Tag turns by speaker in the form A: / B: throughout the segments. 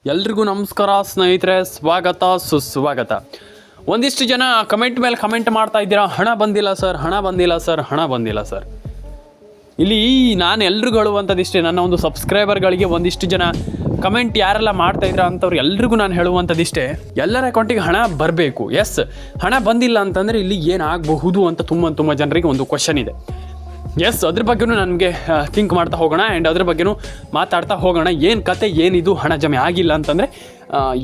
A: ಎಲ್ರಿಗೂ ನಮಸ್ಕಾರ ಸ್ನೇಹಿತರೆ, ಸ್ವಾಗತ ಸುಸ್ವಾಗತ. ಒಂದಿಷ್ಟು ಜನ ಕಮೆಂಟ್ ಮೇಲೆ ಕಮೆಂಟ್ ಮಾಡ್ತಾ ಇದ್ದೀರಾ, ಹಣ ಬಂದಿಲ್ಲ ಸರ್, ಹಣ ಬಂದಿಲ್ಲ ಸರ್, ಹಣ ಬಂದಿಲ್ಲ ಸರ್. ಇಲ್ಲಿ ನಾನು ಎಲ್ರಿಗೂ ಹೇಳುವಂಥದ್ದಿಷ್ಟೇ, ನನ್ನ ಒಂದು ಸಬ್ಸ್ಕ್ರೈಬರ್ಗಳಿಗೆ ಒಂದಿಷ್ಟು ಜನ ಕಮೆಂಟ್ ಯಾರೆಲ್ಲ ಮಾಡ್ತಾ ಇದ್ದೀರಾ ಅಂಥವ್ರು ಎಲ್ರಿಗೂ ನಾನು ಹೇಳುವಂಥದ್ದಿಷ್ಟೇ, ಎಲ್ಲರ ಅಕೌಂಟಿಗೆ ಹಣ ಬರಬೇಕು. ಎಸ್, ಹಣ ಬಂದಿಲ್ಲ ಅಂತಂದರೆ ಇಲ್ಲಿ ಏನಾಗಬಹುದು ಅಂತ ತುಂಬ ಜನರಿಗೆ ಒಂದು ಕ್ವಶನ್ ಇದೆ. ಎಸ್, ಅದ್ರ ಬಗ್ಗೆನೂ ನನಗೆ ಥಿಂಕ್ ಮಾಡ್ತಾ ಹೋಗೋಣ ಆ್ಯಂಡ್ ಅದ್ರ ಬಗ್ಗೆನೂ ಮಾತಾಡ್ತಾ ಹೋಗೋಣ. ಏನು ಕತೆ, ಏನಿದು ಹಣ ಜಮೆ ಆಗಿಲ್ಲ ಅಂತಂದರೆ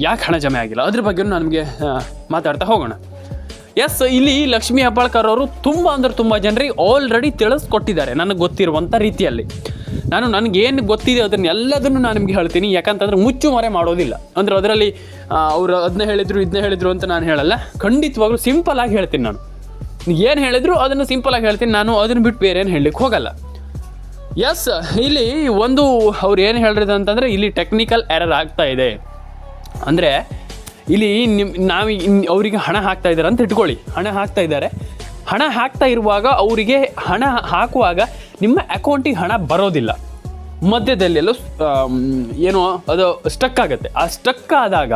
A: ಯಾಕೆ ಹಣ ಜಮೆ ಆಗಿಲ್ಲ, ಅದ್ರ ಬಗ್ಗೆನೂ ನನಗೆ ಮಾತಾಡ್ತಾ ಹೋಗೋಣ. ಎಸ್, ಇಲ್ಲಿ ಲಕ್ಷ್ಮೀ ಹೆಬ್ಬಾಳ್ಕರ್ ಅವರು ತುಂಬ ಜನರಿಗೆ ಆಲ್ರೆಡಿ ತಿಳಿಸ್ಕೊಟ್ಟಿದ್ದಾರೆ ನನಗೆ ಗೊತ್ತಿರುವಂಥ ರೀತಿಯಲ್ಲಿ. ನನಗೇನು ಗೊತ್ತಿದೆ ಅದನ್ನೆಲ್ಲದನ್ನು ನಾನು ನಿಮಗೆ ಹೇಳ್ತೀನಿ. ಯಾಕಂತಂದ್ರೆ ಮುಚ್ಚು ಮರೆ ಮಾಡೋದಿಲ್ಲ. ಅಂದರೆ ಅದರಲ್ಲಿ ಅವರು ಅದನ್ನ ಹೇಳಿದರು ಅಂತ ನಾನು ಹೇಳಲ್ಲ. ಖಂಡಿತವಾಗ್ಲೂ ಸಿಂಪಲಾಗಿ ಹೇಳ್ತೀನಿ. ನಾನು ಏನು ಹೇಳಿದ್ರು ಅದನ್ನು ಸಿಂಪಲಾಗಿ ಹೇಳ್ತೀನಿ. ನಾನು ಅದನ್ನು ಬಿಟ್ಟು ಬೇರೆ ಏನು ಹೇಳಲಿಕ್ಕೆ ಹೋಗಲ್ಲ. ಎಸ್, ಇಲ್ಲಿ ಒಂದು ಅವ್ರು ಏನು ಹೇಳಿದ್ರು ಅಂತಂದರೆ, ಇಲ್ಲಿ ಟೆಕ್ನಿಕಲ್ ಎರರ್ ಆಗ್ತಾ ಇದೆ. ಅಂದರೆ ಇಲ್ಲಿ ನಾವು ಅವರಿಗೆ ಹಣ ಹಾಕ್ತಾ ಇದ್ದಾರೆ ಅಂತ ಇಟ್ಕೊಳ್ಳಿ. ಹಣ ಹಾಕ್ತಾ ಇರುವಾಗ ಅವರಿಗೆ ಹಣ ಹಾಕುವಾಗ ನಿಮ್ಮ ಅಕೌಂಟಿಗೆ ಹಣ ಬರೋದಿಲ್ಲ. ಮಧ್ಯದಲ್ಲೆಲ್ಲೋ ಏನೋ ಅದು ಸ್ಟಕ್ ಆಗುತ್ತೆ. ಆ ಸ್ಟಕ್ ಆದಾಗ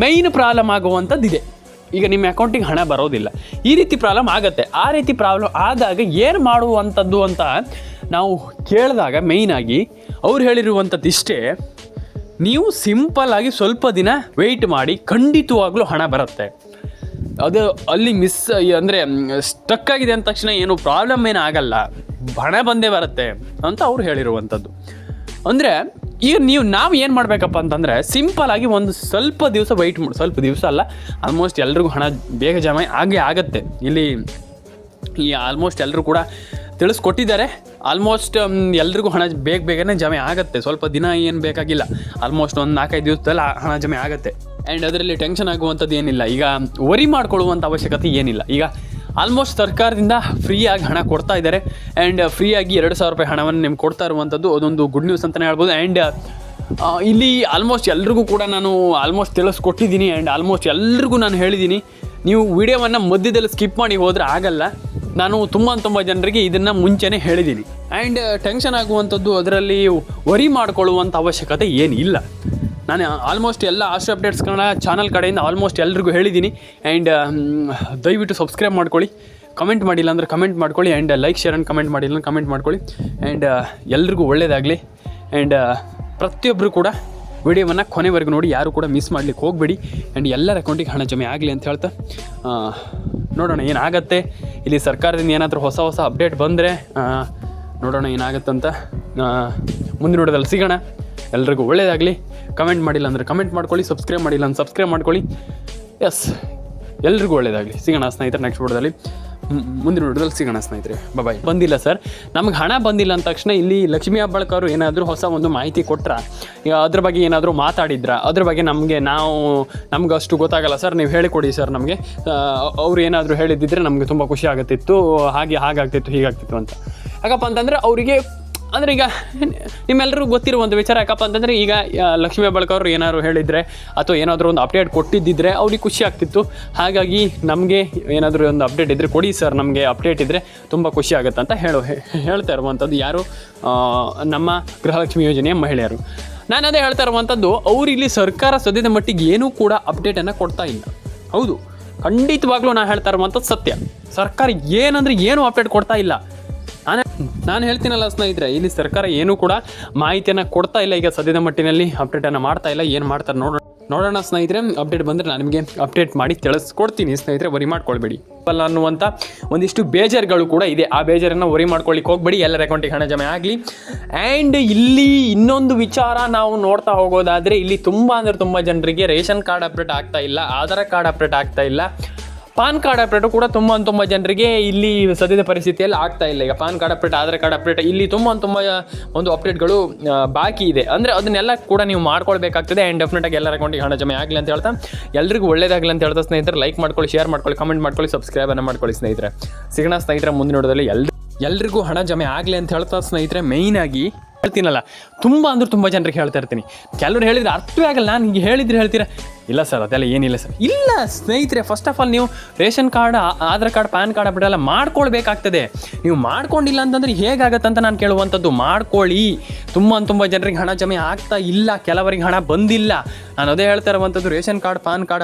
A: ಮೈನ್ ಪ್ರಾಬ್ಲಮ್ ಆಗುವಂಥದ್ದಿದೆ. ಈಗ ನಿಮ್ಮ ಅಕೌಂಟಿಗೆ ಹಣ ಬರೋದಿಲ್ಲ, ಈ ರೀತಿ ಪ್ರಾಬ್ಲಮ್ ಆಗುತ್ತೆ. ಆ ರೀತಿ ಪ್ರಾಬ್ಲಮ್ ಆದಾಗ ಏನು ಮಾಡುವಂಥದ್ದು ಅಂತ ನಾವು ಕೇಳಿದಾಗ ಮೇಯ್ನಾಗಿ ಅವ್ರು ಹೇಳಿರುವಂಥದ್ದು ಇಷ್ಟೇ, ನೀವು ಸಿಂಪಲ್ಲಾಗಿ ಸ್ವಲ್ಪ ದಿನ ವೆಯ್ಟ್ ಮಾಡಿ, ಖಂಡಿತವಾಗ್ಲೂ ಹಣ ಬರುತ್ತೆ. ಅದು ಅಲ್ಲಿ ಅಂದರೆ ಸ್ಟಕ್ ಆಗಿದೆ ಅಂದ ತಕ್ಷಣ ಏನು ಪ್ರಾಬ್ಲಮ್ ಏನಾಗಲ್ಲ, ಹಣ ಬಂದೇ ಬರುತ್ತೆ ಅಂತ ಅವ್ರು ಹೇಳಿರುವಂಥದ್ದು. ಅಂದರೆ ಈಗ ನಾವು ಏನು ಮಾಡಬೇಕಪ್ಪ ಅಂತಂದರೆ, ಸಿಂಪಲಾಗಿ ಒಂದು ಸ್ವಲ್ಪ ದಿವಸ ವೆಯ್ಟ್ ಮಾಡಿ, ಸ್ವಲ್ಪ ದಿವಸ ಅಲ್ಲ, ಆಲ್ಮೋಸ್ಟ್ ಎಲ್ರಿಗೂ ಹಣ ಬೇಗ ಜಮೆ ಆಗುತ್ತೆ. ಇಲ್ಲಿ ಆಲ್ಮೋಸ್ಟ್ ಎಲ್ಲರೂ ಕೂಡ ತಿಳಿಸ್ಕೊಟ್ಟಿದ್ದಾರೆ. ಆಲ್ಮೋಸ್ಟ್ ಎಲ್ರಿಗೂ ಹಣ ಬೇಗನೆ ಜಮೆ ಆಗುತ್ತೆ. ಸ್ವಲ್ಪ ದಿನ ಏನು ಬೇಕಾಗಿಲ್ಲ, ಆಲ್ಮೋಸ್ಟ್ ಒಂದು 4-5 ದಿವಸದಲ್ಲಿ ಹಣ ಜಮೆ ಆಗುತ್ತೆ. ಆ್ಯಂಡ್ ಅದರಲ್ಲಿ ಟೆನ್ಷನ್ ಆಗುವಂಥದ್ದು ಏನಿಲ್ಲ, ಈಗ ವರಿ ಮಾಡ್ಕೊಳ್ಳುವಂಥ ಅವಶ್ಯಕತೆ ಏನಿಲ್ಲ. ಈಗ ಆಲ್ಮೋಸ್ಟ್ ಸರ್ಕಾರದಿಂದ ಫ್ರೀಯಾಗಿ ಹಣ ಕೊಡ್ತಾ ಇದ್ದಾರೆ. ಆ್ಯಂಡ್ ಫ್ರೀಯಾಗಿ 2,000 ರೂಪಾಯಿ ಹಣವನ್ನು ನಿಮ್ಗೆ ಕೊಡ್ತಾ ಇರುವಂಥದ್ದು ಅದೊಂದು ಗುಡ್ ನ್ಯೂಸ್ ಅಂತಲೇ ಹೇಳ್ಬೋದು. ಆ್ಯಂಡ್ ಇಲ್ಲಿ ಆಲ್ಮೋಸ್ಟ್ ಎಲ್ರಿಗೂ ಕೂಡ ನಾನು ತಿಳಿಸ್ಕೊಟ್ಟಿದ್ದೀನಿ. ಆ್ಯಂಡ್ ಆಲ್ಮೋಸ್ಟ್ ಎಲ್ರಿಗೂ ನಾನು ಹೇಳಿದ್ದೀನಿ, ನೀವು ವಿಡಿಯೋವನ್ನು ಮಧ್ಯದಲ್ಲಿ ಸ್ಕಿಪ್ ಮಾಡಿ ಹೋದರೆ ಆಗಲ್ಲ. ನಾನು ತುಂಬ ಜನರಿಗೆ ಇದನ್ನು ಮುಂಚೆನೇ ಹೇಳಿದ್ದೀನಿ. ಆ್ಯಂಡ್ ಟೆನ್ಷನ್ ಆಗುವಂಥದ್ದು, ಅದರಲ್ಲಿ ವರಿ ಮಾಡ್ಕೊಳ್ಳುವಂಥ ಅವಶ್ಯಕತೆ ಏನಿಲ್ಲ. ನಾನು ಆಲ್ಮೋಸ್ಟ್ ಎಲ್ಲ ಆಸ್ಟ್ರೋ ಅಪ್ಡೇಟ್ಸ್ ಕನ್ನಡ ಚಾನಲ್ ಕಡೆಯಿಂದ ಆಲ್ಮೋಸ್ಟ್ ಎಲ್ರಿಗೂ ಹೇಳಿದ್ದೀನಿ. ಆ್ಯಂಡ್ ದಯವಿಟ್ಟು ಸಬ್ಸ್ಕ್ರೈಬ್ ಮಾಡ್ಕೊಳ್ಳಿ, ಕಮೆಂಟ್ ಮಾಡಿಲ್ಲ ಅಂದರೆ ಕಮೆಂಟ್ ಮಾಡ್ಕೊಳ್ಳಿ, and like share and comment ಮಾಡಿಲ್ಲ ಅಂದರೆ ಕಮೆಂಟ್ ಮಾಡ್ಕೊಳ್ಳಿ. ಆ್ಯಂಡ್ ಎಲ್ರಿಗೂ ಒಳ್ಳೆಯದಾಗಲಿ. ಆ್ಯಂಡ್ ಪ್ರತಿಯೊಬ್ಬರು ಕೂಡ ವಿಡಿಯೋವನ್ನು ಕೊನೆವರೆಗೂ ನೋಡಿ, ಯಾರು ಕೂಡ ಮಿಸ್ ಮಾಡಲಿಕ್ಕೆ ಹೋಗಬೇಡಿ. ಆ್ಯಂಡ್ ಎಲ್ಲರ ಅಕೌಂಟಿಗೆ ಹಣ ಜಮೆ ಆಗಲಿ ಅಂತ ಹೇಳ್ತಾ ನೋಡೋಣ ಏನಾಗುತ್ತೆ. ಇಲ್ಲಿ ಸರ್ಕಾರದಿಂದ ಏನಾದರೂ ಹೊಸ ಅಪ್ಡೇಟ್ ಬಂದರೆ ನೋಡೋಣ ಏನಾಗುತ್ತಂತ. ಮುಂದಿನ ವಿಡಿಯೋದಲ್ಲಿ ಸಿಗೋಣ. ಎಲ್ರಿಗೂ ಒಳ್ಳೆಯದಾಗಲಿ. ಕಮೆಂಟ್ ಮಾಡಿಲ್ಲ ಅಂದರೆ ಕಮೆಂಟ್ ಮಾಡ್ಕೊಳ್ಳಿ, ಸಬ್ಸ್ಕ್ರೈಬ್ ಮಾಡಿಲ್ಲ ಅಂದರೆ ಸಬ್ಸ್ಕ್ರೈಬ್ ಮಾಡ್ಕೊಳ್ಳಿ. ಎಸ್, ಎಲ್ರಿಗೂ ಒಳ್ಳೆಯದಾಗಲಿ. ಸಿಗೋಣ ಸ್ನೇಹಿತರೆ ನೆಕ್ಸ್ಟ್ ವಿಡಿಯೋದಲ್ಲಿ, ಮುಂದಿನ ವಿಡಿಯೋದಲ್ಲಿ ಸಿಗೋಣ ಸ್ನೇಹಿತರೆ. ಬಾಯ್. ಬಂದಿಲ್ಲ ಸರ್, ನಮಗೆ ಹಣ ಬಂದಿಲ್ಲ ಅಂದ ತಕ್ಷಣ ಇಲ್ಲಿ ಲಕ್ಷ್ಮೀ ಹೆಬ್ಬಾಳ್ಕರ್ ಏನಾದರೂ ಹೊಸ ಒಂದು ಮಾಹಿತಿ ಕೊಟ್ಟರೆ, ಅದ್ರ ಬಗ್ಗೆ ಏನಾದರೂ ಮಾತಾಡಿದ್ರ, ಅದ್ರ ಬಗ್ಗೆ ನಮ್ಗೆ ಅಷ್ಟು ಗೊತ್ತಾಗಲ್ಲ ಸರ್, ನೀವು ಹೇಳಿಕೊಡಿ ಸರ್ ನಮಗೆ. ಅವ್ರು ಏನಾದರೂ ಹೇಳಿದ್ದಿದ್ರೆ ನಮಗೆ ತುಂಬ ಖುಷಿ ಆಗುತ್ತಿತ್ತು, ಹಾಗಾಗ್ತಿತ್ತು ಹೀಗಾಗ್ತಿತ್ತು ಅಂತ. ಯಾಕಪ್ಪ ಅಂತಂದರೆ ಅವರಿಗೆ, ಅಂದರೆ ಈಗ ನಿಮ್ಮೆಲ್ಲರಿಗೂ ಗೊತ್ತಿರುವಂಥ ವಿಚಾರ. ಯಾಕಪ್ಪ ಅಂತಂದರೆ ಈಗ ಲಕ್ಷ್ಮೀ ಹೆಬ್ಬಾಳ್ಕರ್ ಏನಾದ್ರು ಹೇಳಿದರೆ ಅಥವಾ ಏನಾದರೂ ಒಂದು ಅಪ್ಡೇಟ್ ಕೊಟ್ಟಿದ್ದಿದ್ರೆ ಅವ್ರಿಗೆ ಖುಷಿ ಆಗ್ತಿತ್ತು. ಹಾಗಾಗಿ ನಮಗೆ ಏನಾದರೂ ಒಂದು ಅಪ್ಡೇಟ್ ಇದ್ದರೆ ಕೊಡಿ ಸರ್, ನಮಗೆ ಅಪ್ಡೇಟ್ ಇದ್ದರೆ ತುಂಬ ಖುಷಿ ಆಗುತ್ತೆ ಅಂತ ಹೇಳ್ತಾ ಇರುವಂಥದ್ದು ಯಾರು, ನಮ್ಮ ಗೃಹಲಕ್ಷ್ಮಿ ಯೋಜನೆಯ ಮಹಿಳೆಯರು. ನಾನು ಅದೇ ಹೇಳ್ತಾ ಇರುವಂಥದ್ದು, ಅವರು ಇಲ್ಲಿ ಸರ್ಕಾರ ಸದ್ಯದ ಮಟ್ಟಿಗೆ ಏನೂ ಕೂಡ ಅಪ್ಡೇಟನ್ನು ಕೊಡ್ತಾ ಇಲ್ಲ. ಹೌದು, ಖಂಡಿತವಾಗ್ಲೂ ನಾನು ಹೇಳ್ತಾ ಇರುವಂಥದ್ದು ಸತ್ಯ. ಸರ್ಕಾರ ಏನೂ ಅಪ್ಡೇಟ್ ಕೊಡ್ತಾ ಇಲ್ಲ. ನಾನು ಹೇಳ್ತೀನಲ್ಲ ಸ್ನೇಹಿತರೆ, ಇಲ್ಲಿ ಸರ್ಕಾರ ಏನೂ ಕೂಡ ಮಾಹಿತಿಯನ್ನು ಕೊಡ್ತಾ ಇಲ್ಲ. ಈಗ ಸದ್ಯದ ಮಟ್ಟಿನಲ್ಲಿ ಅಪ್ಡೇಟನ್ನು ಮಾಡ್ತಾ ಇಲ್ಲ. ಏನು ಮಾಡ್ತಾರೆ ನೋಡೋಣ ಸ್ನೇಹಿತರೆ. ಅಪ್ಡೇಟ್ ಬಂದರೆ ನಾನು ನಿಮಗೆ ಅಪ್ಡೇಟ್ ಮಾಡಿ ತಿಳಿಸ್ಕೊಡ್ತೀನಿ ಸ್ನೇಹಿತರೆ, ವರಿ ಮಾಡ್ಕೊಳ್ಬೇಡಿ. ಅನ್ನುವಂಥ ಒಂದಿಷ್ಟು ಬೇಜಾರುಗಳು ಕೂಡ ಇದೆ. ಆ ಬೇಜಾರನ್ನು ವರಿ ಮಾಡ್ಕೊಳ್ಳಿಕ್ಕೆ ಹೋಗಬೇಡಿ, ಎಲ್ಲರ ಅಕೌಂಟಿಗೆ ಹಣ ಜಮೆ ಆಗಲಿ. ಆ್ಯಂಡ್ ಇಲ್ಲಿ ಇನ್ನೊಂದು ವಿಚಾರ ನಾವು ನೋಡ್ತಾ ಹೋಗೋದಾದರೆ, ಇಲ್ಲಿ ತುಂಬ ಜನರಿಗೆ ರೇಷನ್ ಕಾರ್ಡ್ ಅಪ್ಡೇಟ್ ಆಗ್ತಾ ಇಲ್ಲ, ಆಧಾರ್ ಕಾರ್ಡ್ ಅಪ್ಡೇಟ್ ಆಗ್ತಾ ಇಲ್ಲ, ಪಾನ್ ಕಾರ್ಡ್ ಅಪ್ಡೇಟು ಕೂಡ ತುಂಬ ಜನರಿಗೆ ಇಲ್ಲಿ ಸದ್ಯದ ಪರಿಸ್ಥಿತಿಯಲ್ಲಿ ಆಗ್ತಾ ಇಲ್ಲ. ಈಗ PAN card update, Aadhaar card update, ಇಲ್ಲಿ ತುಂಬ ಒಂದು ಅಪ್ಡೇಟ್ಗಳು ಬಾಕಿ ಇದೆ. ಅಂದರೆ ಅದನ್ನೆಲ್ಲ ಕೂಡ ನೀವು ಮಾಡ್ಕೊಳ್ಬೇಕಾಗ್ತದೆ. ಆ್ಯಂಡ್ ಡೆಫಿನೆಟಾಗಿ ಎಲ್ಲರ ಅಕೌಂಟಿಗೆ ಹಣ ಜಮೆ ಆಗಲಿ ಅಂತ ಹೇಳ್ತಾ, ಎಲ್ರಿಗೂ ಒಳ್ಳೆಯದಾಗಲಿ ಅಂತ ಹೇಳ್ತಾ ಸ್ನೇಹಿತರೆ, ಲೈಕ್ ಮಾಡ್ಕೊಳ್ಳಿ, ಶೇರ್ ಮಾಡ್ಕೊಳ್ಳಿ, ಕಮೆಂಟ್ ಮಾಡ್ಕೊಳ್ಳಿ, ಸಬ್ಸ್ಕ್ರೈಬನ್ನು ಮಾಡ್ಕೊಳ್ಳಿ ಸ್ನೇಹಿತರೆ. ಸಿಗೋಣ ಸ್ನೇಹಿತರೆ ಮುಂದಿನ ವಿಡಿಯೋದಲ್ಲಿ. ಎಲ್ರಿಗೂ ಹಣ ಜಮೆ ಆಗಲಿ ಅಂತ ಹೇಳ್ತಾ ಸ್ನೇಹಿತರೆ, ಮೇಯ್ನಾಗಿ ಹೇಳ್ತೀನಲ್ಲ, ತುಂಬ ಜನರಿಗೆ ಹೇಳ್ತಾ ಇರ್ತೀನಿ. ಕೆಲವರು ಹೇಳಿದರೆ ಅರ್ಥವೇ ಆಗಲ್ಲ, ನಾನು ಹಿಂಗೆ ಹೇಳಿದ್ರೆ ಹೇಳ್ತೀರಾ ಇಲ್ಲ ಸರ್ ಅದೆಲ್ಲ ಏನಿಲ್ಲ ಸರ್. ಇಲ್ಲ ಸ್ನೇಹಿತರೆ, ಫಸ್ಟ್ ಆಫ್ ಆಲ್ ನೀವು ration card, Aadhaar card, pan card update ಮಾಡ್ಕೊಳ್ಬೇಕಾಗ್ತದೆ. ನೀವು ಮಾಡ್ಕೊಂಡಿಲ್ಲ ಅಂತಂದರೆ ಹೇಗಾಗತ್ತೆ ಅಂತ ನಾನು ಕೇಳುವಂಥದ್ದು. ಮಾಡ್ಕೊಳ್ಳಿ. ತುಂಬ ಜನರಿಗೆ ಹಣ ಜಮೆ ಆಗ್ತಾ ಇಲ್ಲ, ಕೆಲವರಿಗೆ ಹಣ ಬಂದಿಲ್ಲ. ನಾನು ಅದೇ ಹೇಳ್ತಾ ಇರುವಂಥದ್ದು, ರೇಷನ್ ಕಾರ್ಡ್, ಪಾನ್ ಕಾರ್ಡ್,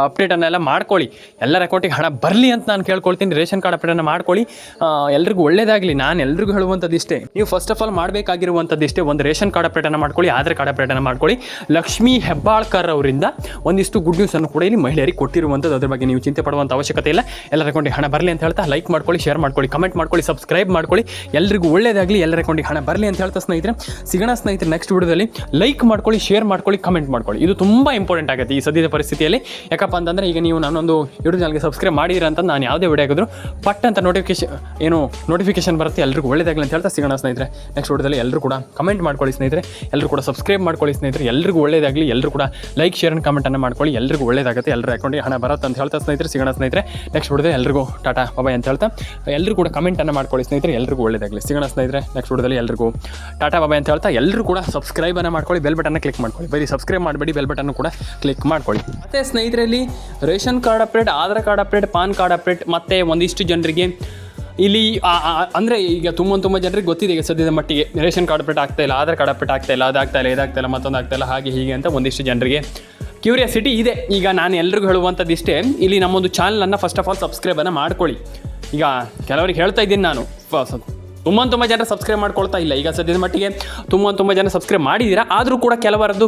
A: ಅಪ್ಡೇಟನ್ನೆಲ್ಲ ಮಾಡ್ಕೊಳ್ಳಿ. ಎಲ್ಲರ ಅಕೌಂಟಿಗೆ ಹಣ ಬರಲಿ ಅಂತ ನಾನು ಕೇಳ್ಕೊಳ್ತೀನಿ. ರೇಷನ್ ಕಾರ್ಡ್ ಅಪ್ಡೇಟನ್ನು ಮಾಡ್ಕೊಳ್ಳಿ, ಎಲ್ರಿಗೂ ಒಳ್ಳೇದಾಗಲಿ. ನಾನು ಎಲ್ರಿಗೂ ಹೇಳುವಂಥದ್ದು ಇಷ್ಟೇ, ನೀವು ಫಸ್ಟ್ ಆಫ್ ಆಲ್ ಮಾಡಬೇಕಾಗಿರುವಂಥದ್ದು ಇಷ್ಟೇ, ಒಂದು ರೇಷನ್ ಕಾರ್ಡ್ ಅಪ್ಡೇಟನ್ನು ಮಾಡ್ಕೊಳ್ಳಿ, ಆಧಾರ್ ಕಾರ್ಡ್ ಅಪ್ಡೇಟನ್ನು ಮಾಡ್ಕೊಳ್ಳಿ. ಲಕ್ಷ್ಮೀ ಹೆಬ್ಬಾಳ್ಕರ್ ಅವರಿಂದ ಒಂದಿಷ್ಟು ಗುಡ್ ನ್ಯೂಸನ್ನು ಕೂಡ ಇಲ್ಲಿ ಮಹಿಳೆಯರಿಗೆ ಕೊಟ್ಟಿರುವಂಥದ್ದು. ಅದ್ರ ಬಗ್ಗೆ ನೀವು ಚಿಂತೆ ಪಡುವಂಥ ಅವಶ್ಯಕತೆ ಇಲ್ಲ. ಎಲ್ಲರ ಅಕೌಂಟಿಗೆ ಹಣ ಬರಲಿ ಅಂತ ಹೇಳ್ತಾ ಲೈಕ್ ಮಾಡ್ಕೊಳ್ಳಿ, ಶೇರ್ ಮಾಡ್ಕೊಳ್ಳಿ, ಕಮೆಂಟ್ ಮಾಡ್ಕೊಳ್ಳಿ, ಸಬ್ಸ್ಕ್ರೈಬ್ ಮಾಡ್ಕೊಳ್ಳಿ. ಎಲ್ರಿಗೂ ಒಳ್ಳೇದಾಗಲಿ, ಎಲ್ಲರ ಅಕೌಂಟಿಗೆ ಹಣ ಬರಲಿ ಅಂತ ಹೇಳ್ತಾ ಸ್ನೇಹಿತರೆ ಸಿಗೋಣ ಸ್ನೇಹಿತರೆ ನೆಕ್ಸ್ಟ್ ವಿಡಿಯೋದಲ್ಲಿ. ಲೈಕ್ ಮಾಡ್ಕೊಳ್ಳಿ, ಶೇರ್ ಮಾಡ್ಕೊಳ್ಳಿ, ಕಮೆಂಟ್ ಮಾಡ್ಕೊಳ್ಳಿ. ಇದು ತುಂಬ ಇಂಪಾರ್ಟೆಂಟ್ ಆಗುತ್ತೆ ಈ ಸದ್ಯದ ಪರಿಸ್ಥಿತಿಯಲ್ಲಿ. ಯಾಕಪ್ಪ ಅಂತಂದರೆ ಈಗ ನೀವು ನಾನೊಂದು ಯೂಟ್ಯೂಬ್ ಚಾನಲ್ಗೆ ಸಬ್ಸ್ಕ್ರೈಬ್ ಮಾಡಿದಿರ ಅಂತ ನಾನು ಯಾವುದೇ ವಿಡಿಯೋ ಆಗಿದ್ರು ಪಟ್ ಅಂತ ನೋಟಿಫಿಕೇಶನ್ ಬರುತ್ತೆ. ಎಲ್ರಿಗೂ ಒಳ್ಳೇದಾಗಲಿ ಅಂತ ಹೇಳ್ತಾ ಸಿಗೋಣ ಸ್ನೇಹಿತರೆ ನೆಕ್ಸ್ಟ್ ವಿಡಿಯೋದಲ್ಲಿ. ಎಲ್ಲರೂ ಕೂಡ ಕಮೆಂಟ್ ಮಾಡ್ಕೊಳ್ಳಿ ಸ್ನೇಹಿತರೆ, ಎಲ್ಲರೂ ಕೂಡ ಸಬ್ಸ್ಕ್ರೈಬ್ ಮಾಡ್ಕೊಳ್ಳಿ ಸ್ನೇಹಿತರೆ. ಎಲ್ರಿಗೂ ಒಳ್ಳೇದಾಗಲಿ, ಎಲ್ಲರೂ ಕೂಡ ಲೈಕ್ ಶೇರ್ ಅಂಡ್ ಕಮೆಂಟನ್ನು ಮಾಡ್ಕೊಳ್ಳಿ. ಎಲ್ರಿಗೂ ಒಳ್ಳೇದಾಗುತ್ತೆ, ಎಲ್ಲರ ಅಕೌಂಟಿಗೆ ಹಣ ಬರುತ್ತೆ ಅಂತ ಹೇಳ್ತಾ ಸ್ನೇಹಿತರೆ ಸಿಗೋಣ ಸ್ನೇಹಿತರೆ ನೆಕ್ಸ್ಟ್ ವಿಡಿಯೋದಲ್ಲಿ. ಎಲ್ಲರಿಗೂ ಟಾಟಾ ಬಾಯ್ ಅಂತ ಹೇಳ್ತಾ ಎಲ್ಲರೂ ಕೂಡ ಕಮೆಂಟನ್ನು ಮಾಡ್ಕೊಳ್ಳಿ ಸ್ನೇಹಿತರೆ. ಎಲ್ರಿಗೂ ಒಳ್ಳೇದಾಗಲಿ. ಸಿಗೋಣ ಸ್ನೇಹಿತರೆ ನೆಕ್ಸ್ಟ್ ವಿಡಿಯೋದಲ್ಲಿ. ಎಲ್ಲರಿಗೂ ಟಾಟಾ ಬಾಯ್ ಅಂತ ಹೇಳ್ತಾ ಎಲ್ಲರೂ ಕೂಡ ಸಬ್ಸ್ಕ್ರೈಬನ್ನು ಮಾಡ್ಕೊಳ್ಳಿ, ಬೆಲ್ ಬಟನ್ನ ಕ್ಲಿಕ್ ಮಾಡ್ಕೊಳ್ಳಿ. ಬರೀ ಸಬ್ಸ್ಕ್ರೈಬ್ ಮಾಡಬೇಡಿ, ಬೆಲ್ ಬಟನ್ನು ಕೂಡ ಕ್ಲಿಕ್ ಮಾಡ್ಕೊಳ್ಳಿ. ಮತ್ತು ಸ್ನೇಹಿತರಲ್ಲಿ ration card update, Aadhaar card update, pan card update ಮತ್ತು ಒಂದಿಷ್ಟು ಜನರಿಗೆ ಇಲ್ಲಿ ಅಂದರೆ ಈಗ ತುಂಬ ಜನರಿಗೆ ಗೊತ್ತಿದೆ ಈಗ ಸದ್ಯದ ಮಟ್ಟಿಗೆ ರೇಷನ್ ಕಾರ್ಡ್ ಅಪ್ಡೇಟ್ ಆಗ್ತಾ ಇಲ್ಲ, ಆಧಾರ್ ಕಾರ್ಡ್ ಅಪ್ಡೇಟ್ ಆಗ್ತಾ ಇಲ್ಲ, ಅದಾಗ್ತಾ ಇಲ್ಲ, ಇದಾಗ್ತಾ ಇಲ್ಲ, ಮತ್ತೊಂದು ಆಗ್ತಾ ಇಲ್ಲ, ಹಾಗೆ ಹೀಗೆ ಅಂತ ಒಂದಿಷ್ಟು ಜನರಿಗೆ ಕ್ಯೂರಿಯಾಸಿಟಿ ಇದೆ. ಈಗ ನಾನು ಎಲ್ರಿಗೂ ಹೇಳುವಂಥದ್ದು ಇಷ್ಟೇ, ಇಲ್ಲಿ ನಮ್ಮೊಂದು ಚಾನಲನ್ನು ಫಸ್ಟ್ ಆಫ್ ಆಲ್ ಸಬ್ಸ್ಕ್ರೈಬನ್ನು ಮಾಡ್ಕೊಳ್ಳಿ. ಈಗ ಕೆಲವರಿಗೆ ಹೇಳ್ತಾ ಇದ್ದೀನಿ ನಾನು, ತುಂಬ ಜನ ಸಬ್ಸ್ಕ್ರೈಬ್ ಮಾಡ್ಕೊಳ್ತಾ ಇಲ್ಲ. ಈಗ ಸದ್ಯದ ಮಟ್ಟಿಗೆ ತುಂಬ ಜನ ಸಬ್ಸ್ಕ್ರೈಬ್ ಮಾಡಿದ್ದೀರಾ, ಆದರೂ ಕೂಡ ಕೆಲವರದ್ದು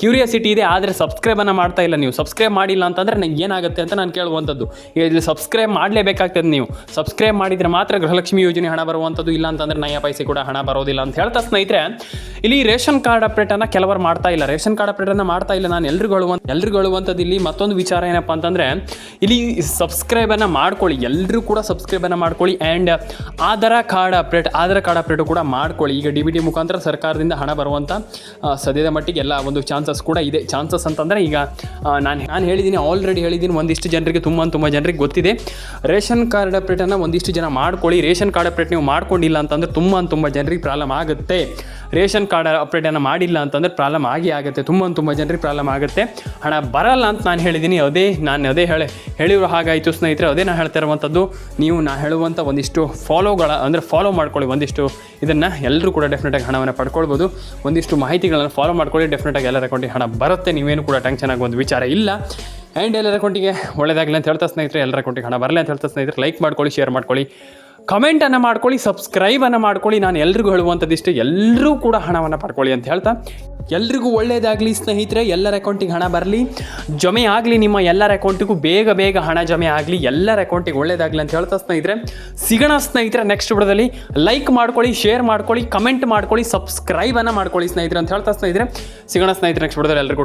A: ಕ್ಯೂರಿಯಾಸಿಟಿ ಇದೆ, ಆದರೆ ಸಬ್ಸ್ಕ್ರೈಬನ್ನು ಮಾಡ್ತಾ ಇಲ್ಲ. ನೀವು ಸಬ್ಸ್ಕ್ರೈಬ್ ಮಾಡಿಲ್ಲ ಅಂತಂದರೆ ನನಗೆ ಏನಾಗುತ್ತೆ ಅಂತ ನಾನು ಕೇಳುವಂಥದ್ದು. ಈಗ ಇಲ್ಲಿ ಸಬ್ಸ್ಕ್ರೈಬ್ ಮಾಡಲೇಬೇಕಾಗ್ತದೆ. ನೀವು ಸಬ್ಸ್ಕ್ರೈಬ್ ಮಾಡಿದರೆ ಮಾತ್ರ ಗೃಹಲಕ್ಷ್ಮಿ ಯೋಜನೆ ಹಣ ಬರುವಂಥದ್ದು, ಇಲ್ಲ ಅಂತಂದರೆ ನಯ ಪೈಸೆ ಕೂಡ ಹಣ ಬರೋದಿಲ್ಲ ಅಂತ ಹೇಳ್ತಾ ಸ್ನೇಹಿತರೆ ಇಲ್ಲಿ ರೇಷನ್ ಕಾರ್ಡ್ ಅಪ್ಡೇಟನ್ನು ಕೆಲವರು ಮಾಡ್ತಾ ಇಲ್ಲ. ರೇಷನ್ ಕಾರ್ಡ್ ಅಪ್ಡೇಟನ್ನು ಮಾಡ್ತಾ ಇಲ್ಲ. ನಾನು ಎಲ್ರಿಗೂ ಹೇಳುವಂಥದ್ದು ಇಲ್ಲಿ ಮತ್ತೊಂದು ವಿಚಾರ ಏನಪ್ಪ ಅಂತಂದರೆ ಇಲ್ಲಿ ಸಬ್ಸ್ಕ್ರೈಬನ್ನು ಮಾಡ್ಕೊಳ್ಳಿ, ಎಲ್ಲರೂ ಕೂಡ ಸಬ್ಸ್ಕ್ರೈಬನ್ನು ಮಾಡ್ಕೊಳ್ಳಿ. ಆ್ಯಂಡ್ ಆಧಾರ್ ಕಾರ್ಡ್ ಅಪ್ಡೇಟು ಕೂಡ ಮಾಡ್ಕೊಳ್ಳಿ. ಈಗ DBT ಮುಖಾಂತರ ಸರ್ಕಾರದಿಂದ ಹಣ ಬರುವಂಥ ಸದ್ಯದ ಮಟ್ಟಿಗೆ ಎಲ್ಲ ಒಂದು ಚಾನ್ಸಸ್ ಕೂಡ ಇದೆ. ಚಾನ್ಸಸ್ ಅಂತಂದರೆ ಈಗ ನಾನು ಹೇಳಿದ್ದೀನಿ, ಆಲ್ರೆಡಿ ಹೇಳಿದ್ದೀನಿ, ಒಂದಿಷ್ಟು ಜನರಿಗೆ ತುಂಬ ಜನರಿಗೆ ಗೊತ್ತಿದೆ. ರೇಷನ್ ಕಾರ್ಡ್ ಅಪ್ಡೇಟನ್ನು ಒಂದಿಷ್ಟು ಜನ ಮಾಡ್ಕೊಳ್ಳಿ. ರೇಷನ್ ಕಾರ್ಡ್ ಅಪ್ಡೇಟ್ ನೀವು ಮಾಡ್ಕೊಂಡಿಲ್ಲ ಅಂತಂದರೆ ತುಂಬ ಜನರಿಗೆ ಪ್ರಾಬ್ಲಮ್ ಆಗುತ್ತೆ. ರೇಷನ್ ಕಾರ್ಡ್ ಅಪ್ಡೇಟನ್ನು ಮಾಡಿಲ್ಲ ಅಂತಂದರೆ ಪ್ರಾಬ್ಲಮ್ ಆಗುತ್ತೆ. ತುಂಬ ಜನರಿಗೆ ಪ್ರಾಬ್ಲಮ್ ಆಗುತ್ತೆ, ಹಣ ಬರಲ್ಲ ಅಂತ ನಾನು ಹೇಳಿದ್ದೀನಿ. ನಾನು ಹೇಳಿರೋ ಹಾಗಾಯಿತು ಸ್ನೇಹಿತರೆ. ಅದೇ ನಾನು ಹೇಳ್ತಾ ಇರುವಂಥದ್ದು. ನೀವು ನಾನು ಹೇಳುವಂಥ ಒಂದಿಷ್ಟು ಫಾಲೋ ಮಾಡ್ಕೊಳ್ಳಿ. ಒಂದಿಷ್ಟು ಇದನ್ನು ಎಲ್ಲರೂ ಕೂಡ ಡೆಫಿನೆಟಾಗಿ ಹಣವನ್ನು ಪಡ್ಕೊಳ್ಬೋದು. ಒಂದಿಷ್ಟು ಮಾಹಿತಿಗಳನ್ನು ಫಾಲೋ ಮಾಡ್ಕೊಳ್ಳಿ, ಡೆಫಿನೆಟಾಗಿ ಎಲ್ಲರ ಅಕೌಂಟಿಗೆ ಹಣ ಬರುತ್ತೆ. ನೀವೇನು ಕೂಡ ಟೆನ್ಷನ್ ಆಗೋ ಒಂದು ವಿಚಾರ ಇಲ್ಲ. ಆ್ಯಂಡ್ ಎಲ್ಲರ ಅಕೌಂಟಿಗೆ ಒಳ್ಳೆಯದಾಗಲಿ ಅಂತ ಹೇಳ್ತಾ ಸ್ನೇಹಿತರೆ, ಎಲ್ಲರ ಅಕೌಂಟಿಗೆ ಹಣ ಬರಲಿ ಅಂತ ಹೇಳ್ತಾ ಸ್ನೇಹಿತರೆ, ಲೈಕ್ ಮಾಡ್ಕೊಳ್ಳಿ, ಶೇರ್ ಮಾಡ್ಕೊಳ್ಳಿ, ಕಮೆಂಟನ್ನು ಮಾಡ್ಕೊಳ್ಳಿ, ಸಬ್ಸ್ಕ್ರೈಬನ್ನು ಮಾಡ್ಕೊಳ್ಳಿ. ನಾನು ಎಲ್ರಿಗೂ ಹೇಳುವಂಥದ್ದಿಷ್ಟು, ಎಲ್ಲರೂ ಕೂಡ ಹಣವನ್ನು ಪಡ್ಕೊಳ್ಳಿ ಅಂತ ಹೇಳ್ತಾ ಎಲ್ರಿಗೂ ಒಳ್ಳೆಯದಾಗಲಿ ಸ್ನೇಹಿತರೆ. ಎಲ್ಲರ ಅಕೌಂಟಿಗೆ ಹಣ ಬರಲಿ, ಜಮೆ ಆಗಲಿ. ನಿಮ್ಮ ಎಲ್ಲರ ಅಕೌಂಟಿಗೂ ಬೇಗ ಹಣ ಜಮೆ ಆಗಲಿ, ಎಲ್ಲರ ಅಕೌಂಟಿಗೆ ಒಳ್ಳೆಯದಾಗಲಿ ಅಂತ ಹೇಳ್ತಾ ಸ್ನೇಹಿತರೆ ಸಿಗೋಣ ಸ್ನೇಹಿತರೆ ನೆಕ್ಸ್ಟ್ ವಿಡಿಯೋದಲ್ಲಿ. ಲೈಕ್ ಮಾಡ್ಕೊಳ್ಳಿ, ಶೇರ್ ಮಾಡ್ಕೊಳ್ಳಿ, ಕಮೆಂಟ್ ಮಾಡ್ಕೊಳ್ಳಿ, ಸಬ್ಸ್ಕ್ರೈಬನ್ನು ಮಾಡ್ಕೊಳ್ಳಿ ಸ್ನೇಹಿತರೆ ಅಂತ ಹೇಳ್ತಾ ಸ್ನೇಹಿತರೆ ಸಿಗೋಣ ಸ್ನೇಹಿತರೆ ನೆಕ್ಸ್ಟ್ ವಿಡಿಯೋದಲ್ಲಿ. ಎಲ್ರಿಗೂ